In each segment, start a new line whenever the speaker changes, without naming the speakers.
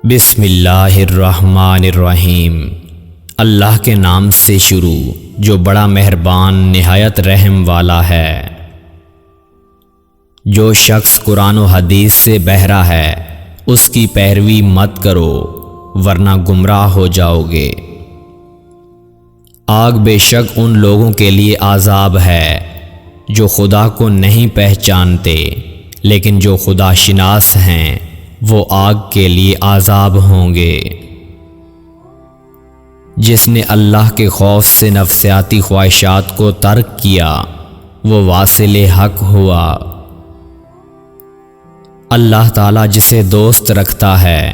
بسم اللہ الرحمن الرحیم۔ اللہ کے نام سے شروع جو بڑا مہربان نہایت رحم والا ہے۔ جو شخص قرآن و حدیث سے بہرا ہے اس کی پیروی مت کرو ورنہ گمراہ ہو جاؤ گے۔ آگ بے شک ان لوگوں کے لیے عذاب ہے جو خدا کو نہیں پہچانتے، لیکن جو خدا شناس ہیں وہ آگ کے لیے عذاب ہوں گے۔ جس نے اللہ کے خوف سے نفسیاتی خواہشات کو ترک کیا وہ واصل حق ہوا۔ اللہ تعالیٰ جسے دوست رکھتا ہے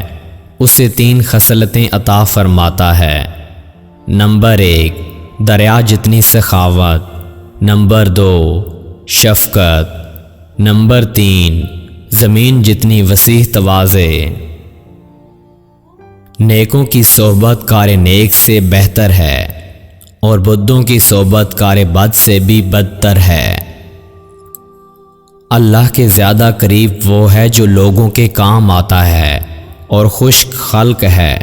اسے 3 خصلتیں عطا فرماتا ہے۔ نمبر 1 دریا جتنی سخاوت، نمبر 2 شفقت، نمبر 3 زمین جتنی وسیع تواضع۔ نیکوں کی صحبت کار نیک سے بہتر ہے اور بدوں کی صحبت کار بد سے بھی بدتر ہے۔ اللہ کے زیادہ قریب وہ ہے جو لوگوں کے کام آتا ہے اور خشک خلق ہے۔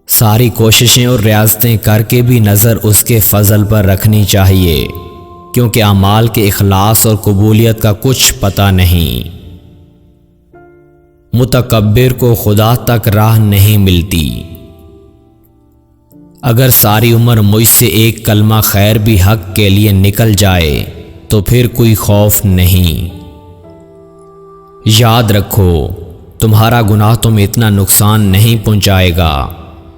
ساری کوششیں اور ریاضتیں کر کے بھی نظر اس کے فضل پر رکھنی چاہیے، کیونکہ اعمال کے اخلاص اور قبولیت کا کچھ پتہ نہیں۔ متکبر کو خدا تک راہ نہیں ملتی۔ اگر ساری عمر مجھ سے ایک کلمہ خیر بھی حق کے لیے نکل جائے تو پھر کوئی خوف نہیں۔ یاد رکھو تمہارا گناہ تمہیں اتنا نقصان نہیں پہنچائے گا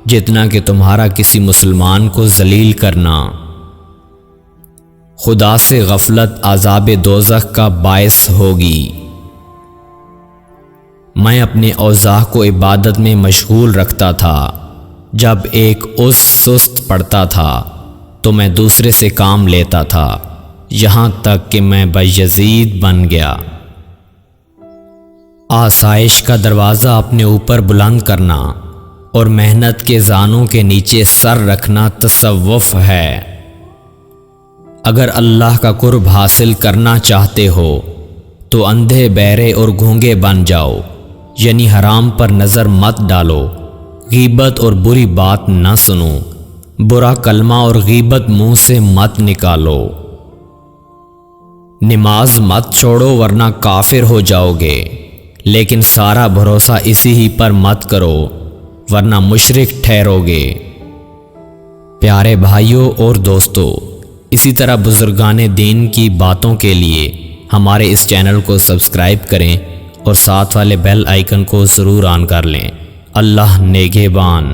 جتنا کہ تمہارا کسی مسلمان کو ذلیل کرنا۔ خدا سے غفلت عذاب دوزخ کا باعث ہوگی۔ میں اپنے اوضاع کو عبادت میں مشغول رکھتا تھا۔ جب ایک سست پڑتا تھا تو میں دوسرے سے کام لیتا تھا، یہاں تک کہ میں بایزید بن گیا۔ آسائش کا دروازہ اپنے اوپر بلند کرنا اور محنت کے زانوں کے نیچے سر رکھنا تصوف ہے۔ اگر اللہ کا قرب حاصل کرنا چاہتے ہو تو اندھے بہرے اور گونگے بن جاؤ، یعنی حرام پر نظر مت ڈالو، غیبت اور بری بات نہ سنو، برا کلمہ اور غیبت منہ سے مت نکالو۔ نماز مت چھوڑو ورنہ کافر ہو جاؤ گے، لیکن سارا بھروسہ اسی ہی پر مت کرو ورنہ مشرک ٹھہرو گے۔ پیارے بھائیوں اور دوستو، اسی طرح بزرگان دین کی باتوں کے لیے ہمارے اس چینل کو سبسکرائب کریں اور ساتھ والے بیل آئیکن کو ضرور آن کر لیں۔ اللہ نگہبان۔